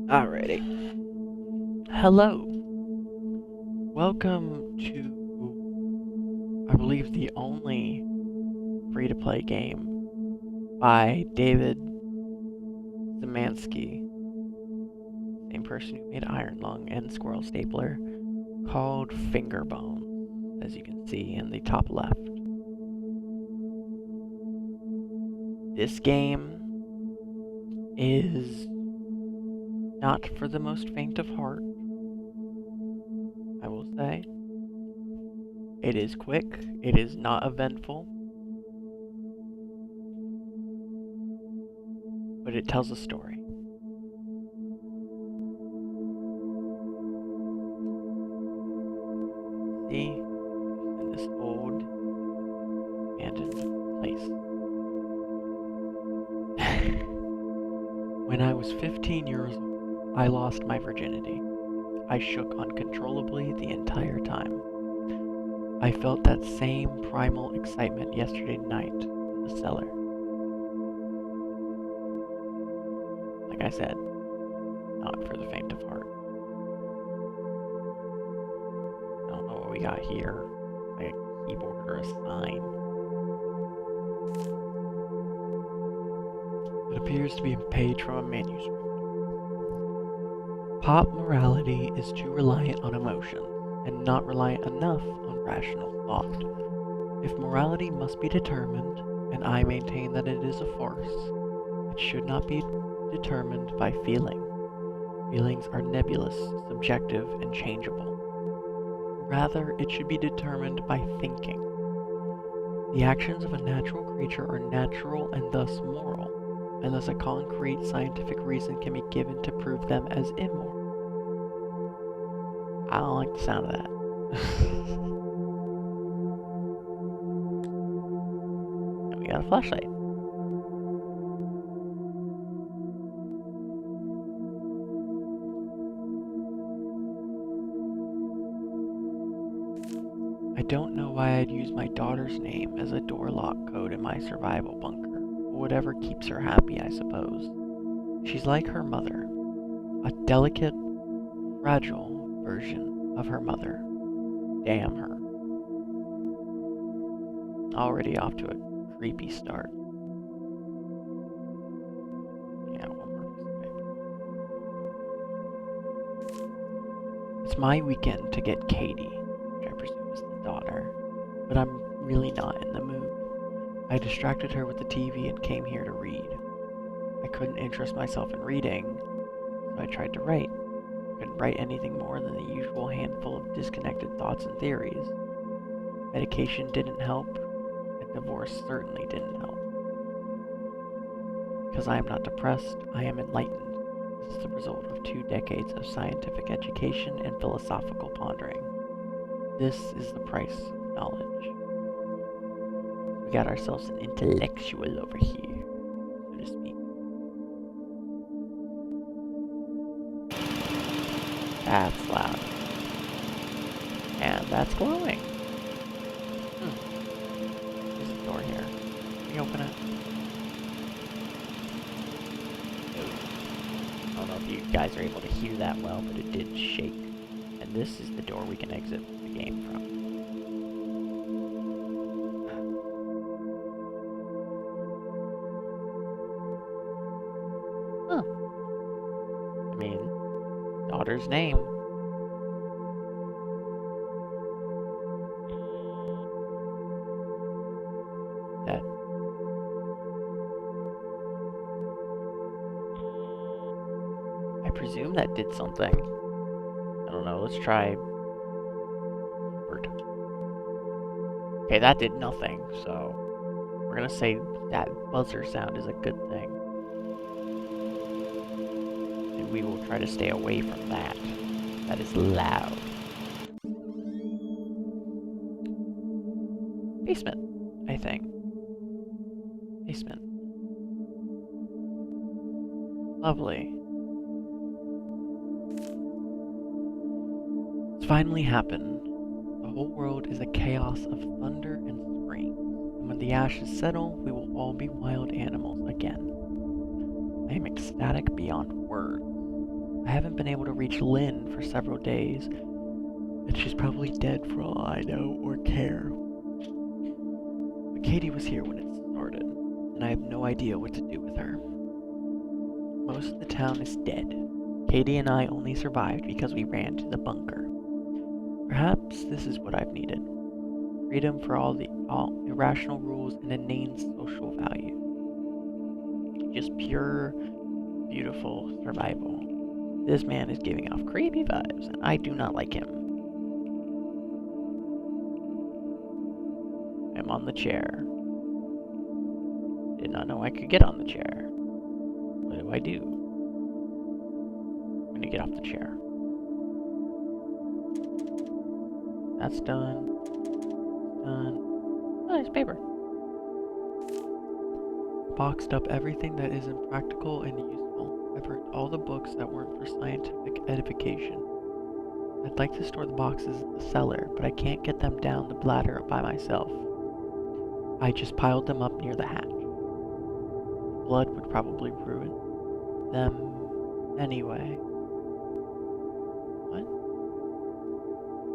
Alrighty. Hello. Welcome to, I believe, the only free-to-play game by David Szymanski, same person who made Iron Lung and Squirrel Stapler, called Fingerbones, as you can see in the top left. This game is not for the most faint of heart, I will say. It is quick, it is not eventful, but it tells a story. See, in this old abandoned place. When I was 15 years old, I lost my virginity. I shook uncontrollably the entire time. I felt that same primal excitement yesterday night in the cellar. Like I said, not for the faint of heart. I don't know what we got here. Like a keyboard or a sign. It appears to be a page from a manuscript. Pop morality is too reliant on emotion, and not reliant enough on rational thought. If morality must be determined, and I maintain that it is a farce, it should not be determined by feeling. Feelings are nebulous, subjective, and changeable. Rather, it should be determined by thinking. The actions of a natural creature are natural and thus moral, unless a concrete scientific reason can be given to prove them as immoral. I don't like the sound of that. And we got a flashlight. I don't know why I'd use my daughter's name as a door lock code in my survival bunker, but whatever keeps her happy, I suppose. She's like her mother, a delicate, fragile version of her mother. Damn her. Already off to a creepy start. Yeah, one more piece of paper. It's my weekend to get Katie, which I presume is the daughter, but I'm really not in the mood. I distracted her with the TV and came here to read. I couldn't interest myself in reading, so I tried to write. Couldn't write anything more than the usual handful of disconnected thoughts and theories. Medication didn't help, and divorce certainly didn't help. Because I am not depressed, I am enlightened. This is the result of 2 decades of scientific education and philosophical pondering. This is the price of knowledge. We got ourselves an intellectual over here, so to speak. That's loud. And that's glowing. There's a door here. Can we open it? I don't know if you guys are able to hear that well, but it did shake. And this is the door we can exit the game from. Huh. I mean, daughter's name. That. I presume that did something. I don't know, let's try. Word. Okay, that did nothing, so we're gonna say that buzzer sound is a good thing. And we will try to stay away from that. That is loud. Basement, I think. Basement. Lovely. It's finally happened. The whole world is a chaos of thunder and screams. And when the ashes settle, we will all be wild animals again. I am ecstatic beyond words. I haven't been able to reach Lynn for several days, and she's probably dead for all I know or care. But Katie was here when it started, and I have no idea what to do with her. Most of the town is dead. Katie and I only survived because we ran to the bunker. Perhaps this is what I've needed. Freedom for all irrational rules and inane social value. Just pure, beautiful survival. This man is giving off creepy vibes, and I do not like him. I'm on the chair. Did not know I could get on the chair. What do I do? I'm gonna get off the chair. That's done. Done. Nice paper. Boxed up everything that is impractical and useful. I burned all the books that weren't for scientific edification. I'd like to store the boxes in the cellar, but I can't get them down the bladder by myself. I just piled them up near the hatch. Blood would probably ruin them anyway. What?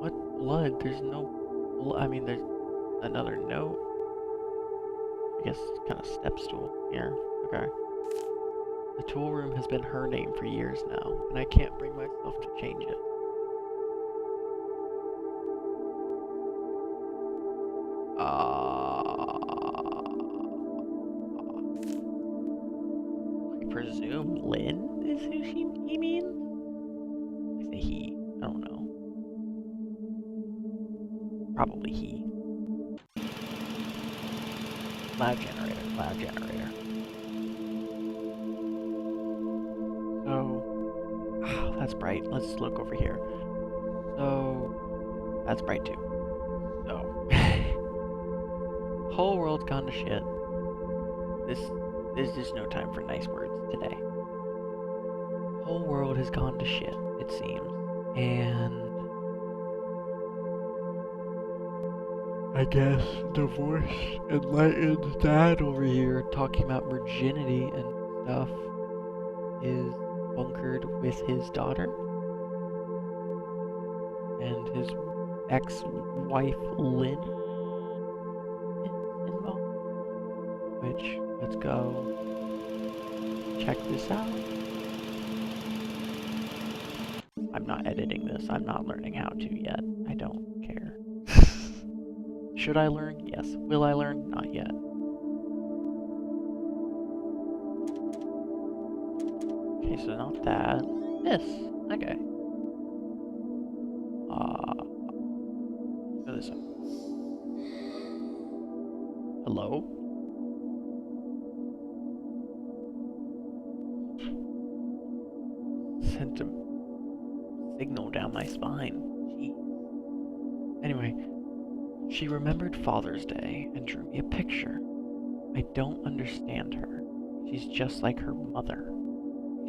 What blood? There's no blood. I mean, there's another note. I guess it's kind of step stool here. Okay. The tool room has been her name for years now, and I can't bring myself to change it. I presume Lynn is who he means? I say he. I don't know. Probably he. Loud generator, loud generator. So, oh, that's bright. Let's look over here. So, that's bright too. So, whole world's gone to shit. There's just no time for nice words today. Whole world has gone to shit, it seems. And I guess divorce enlightened dad over here talking about virginity and stuff is bunkered with his daughter and his ex-wife Lynn is involved. Which, let's go check this out. I'm not editing this. I'm not learning how to yet. I don't care. Should I learn? Yes. Will I learn? Not yet. Okay, so not that. This. Okay. Go this way. Hello? Sent a signal down my spine. Jeez. Anyway. She remembered Father's Day and drew me a picture. I don't understand her. She's just like her mother.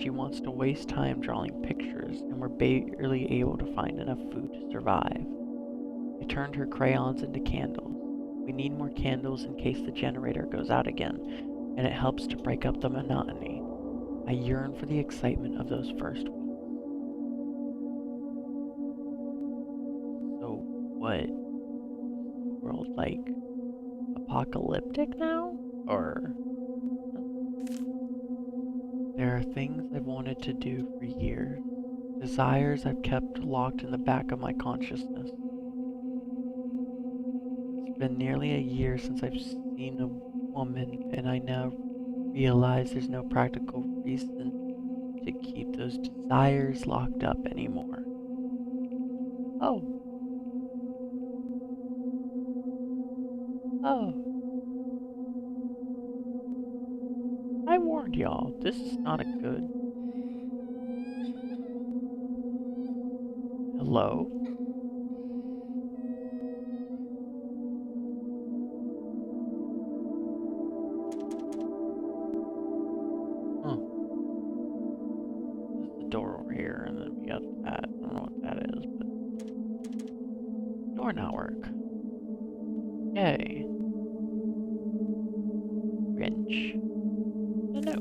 She wants to waste time drawing pictures, and we're barely able to find enough food to survive. I turned her crayons into candles. We need more candles in case the generator goes out again, and it helps to break up the monotony. I yearn for the excitement of those first weeks. So, what? World like apocalyptic now? Or there are things I've wanted to do for years, desires I've kept locked in the back of my consciousness. It's been nearly a year since I've seen a woman, and I now realize there's no practical reason to keep those desires locked up anymore. Oh. I warned y'all, this is not a good... Hello? Huh. There's the door over here, and then we got that. I don't know what that is, but... Door not work. Yay. Wrench. No.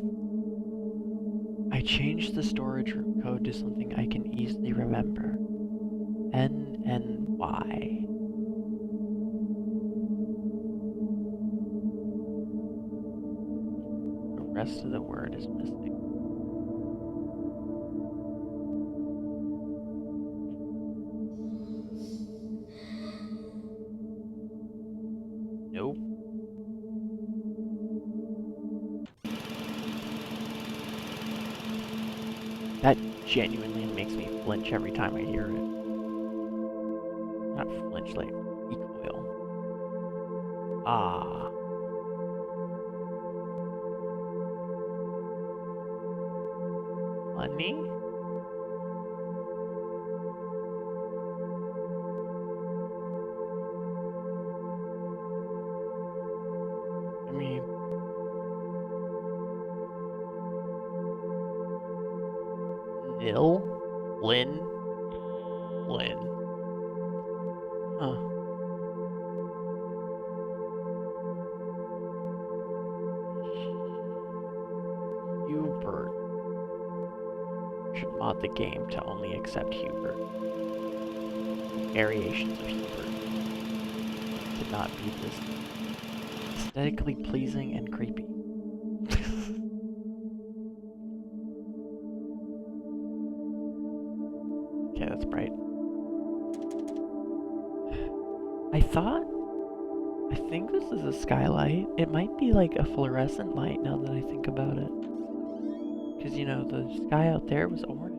I changed the the storage room code to something I can easily remember. NNY. The rest of the word is missing. Nope. That genuinely makes me flinch every time I hear it. Not flinch, like recoil. Ah. Honey? I mean... Nil? Lynn? Lynn. Huh. Hubert. Should mod the game to only accept Hubert. Variations of Hubert. To not be this aesthetically pleasing and creepy. Okay, that's bright. I think this is a skylight. It might be like a fluorescent light now that I think about it. Because, you know, the sky out there was orange.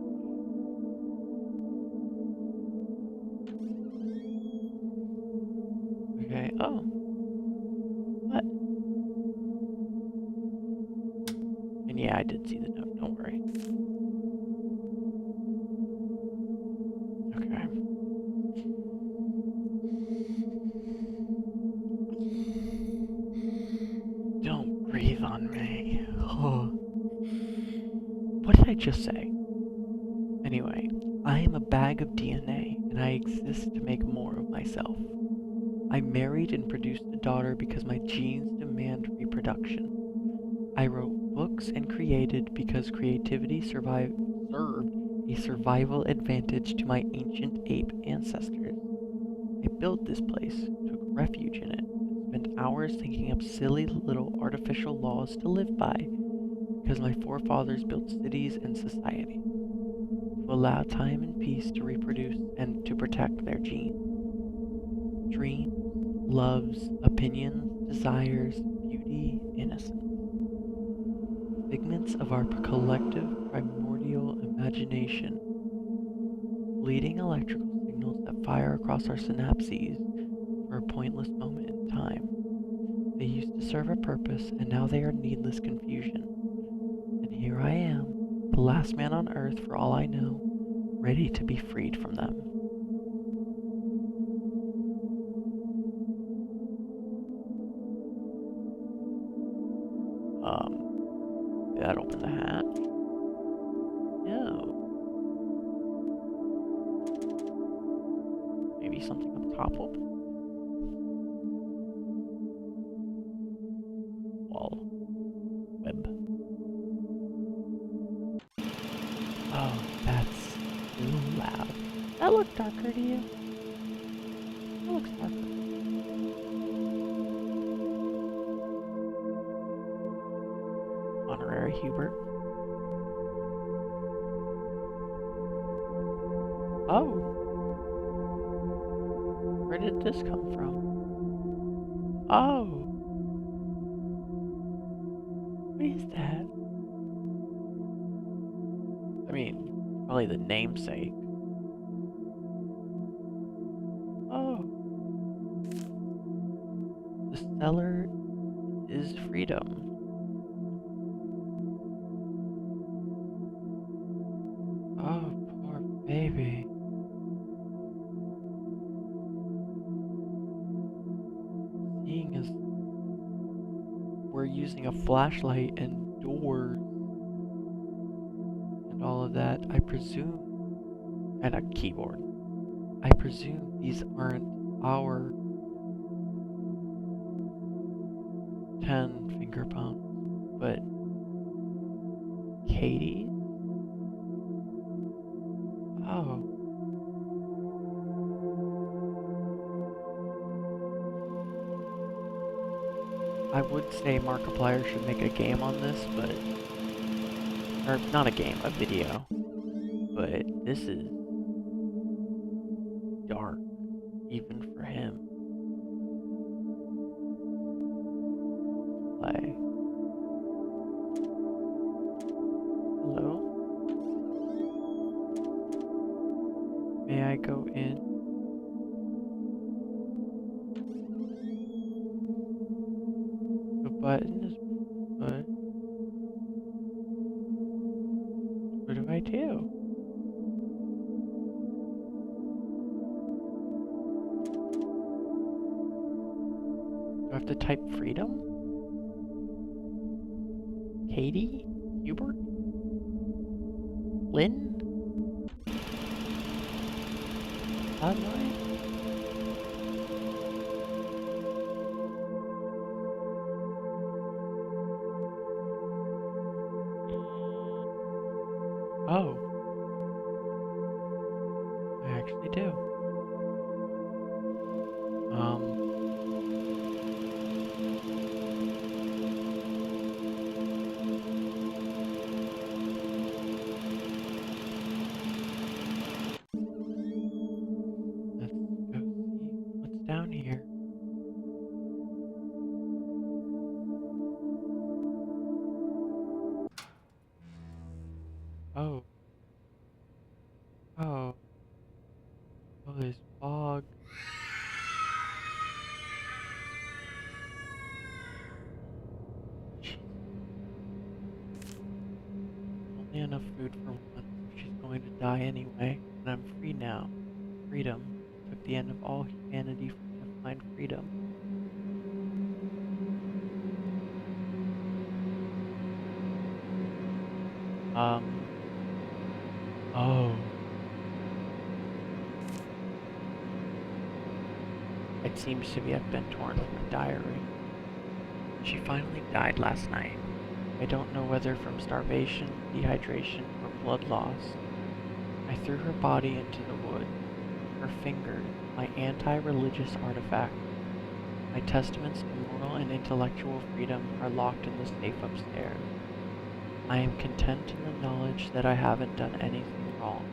Okay, oh. What? And yeah, I did see the note, don't worry. Okay. Don't breathe on me. Oh. What did I just say? Anyway, I am a bag of DNA, and I exist to make more of myself. I married and produced a daughter because my genes demand reproduction. I wrote books and created because creativity served a survival advantage to my ancient ape ancestors. I built this place, took refuge in it, and spent hours thinking up silly little artificial laws to live by, because my forefathers built cities and society to allow time and peace to reproduce and to protect their genes. Dreams, loves, opinions, desires, beauty, innocence. Figments of our collective primordial imagination, fleeting electrical signals that fire across our synapses for a pointless moment in time. They used to serve a purpose, and now they are needless confusion. And here I am, the last man on earth for all I know, ready to be freed from them. Did that open the hatch? No. Maybe something up top open? Wall. Web. Oh, that's too loud. That looked darker to you? That looks darker. Honorary Hubert. Oh. Where did this come from? Oh. What is that? I mean, probably the namesake. Oh. The cellar is freedom. Oh, poor baby. Seeing as we're using a flashlight and doors and all of that, I presume, and a keyboard, I presume these aren't our 10 finger bones, but Katie's? I would say Markiplier should make a game on this, but... Or, not a game, a video. But this is dark, even for him. Play. Hello? May I go in? The button is put. What do I do? Do I have to type freedom? Katie? Hubert? Lynn? Hotline? Oh. I actually do. Let's go see what's down here. Oh. Oh. Oh, there's fog. Jeez. Only enough food for one. She's going to die anyway, and I'm free now. Freedom. Took the end of all humanity for me to find freedom. Oh. It seems to have been torn from a diary. She finally died last night. I don't know whether from starvation, dehydration, or blood loss. I threw her body into the wood. Her fingers, my anti-religious artifact. My testaments to moral and intellectual freedom are locked in the safe upstairs. I am content in the knowledge that I haven't done anything wrong.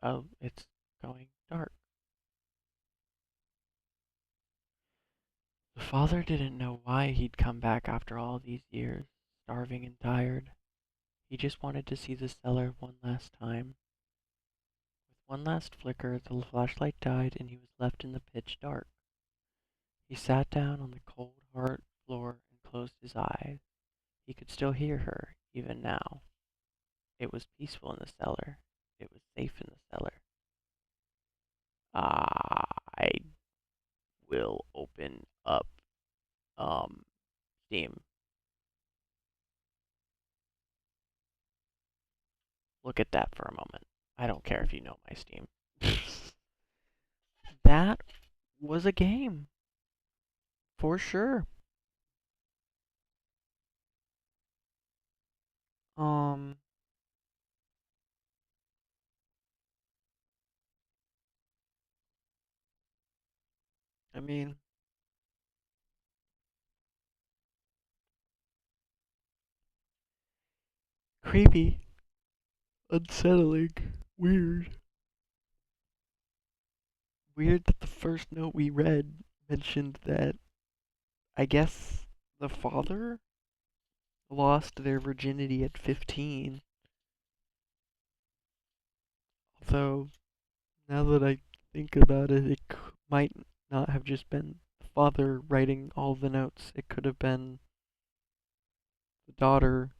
Oh, it's going dark. The father didn't know why he'd come back after all these years, starving and tired. He just wanted to see the cellar one last time. With one last flicker, the flashlight died and he was left in the pitch dark. He sat down on the cold, hard floor and closed his eyes. He could still hear her, even now. It was peaceful in the cellar. It was safe in the cellar. I will open up, Steam. Look at that for a moment. I don't care if you know my Steam. That was a game. For sure. Um, I mean, creepy, unsettling, weird. Weird that the first note we read mentioned that I guess the father lost their virginity at 15. Although, now that I think about it, it might not have just been the father writing all the notes. It could have been the daughter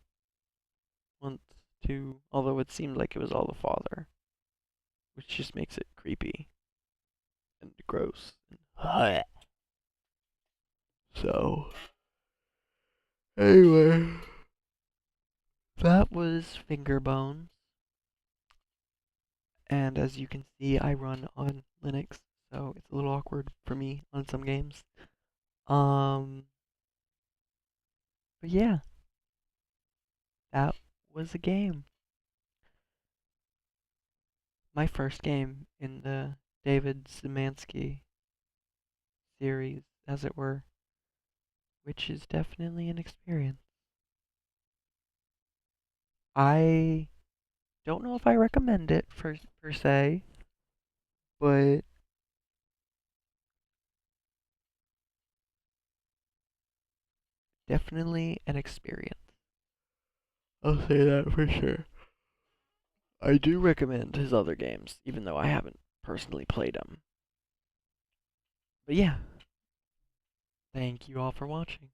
once too, although it seemed like it was all the father, which just makes it creepy and gross. So, anyway, that was Fingerbones. And as you can see, I run on Linux, so it's a little awkward for me on some games. Um, but yeah, that was a game. My first game in the David Szymanski series, as it were, which is definitely an experience. I don't know if I recommend it for per se, but definitely an experience. I'll say that for sure. I do recommend his other games, even though I haven't personally played them. But yeah, thank you all for watching.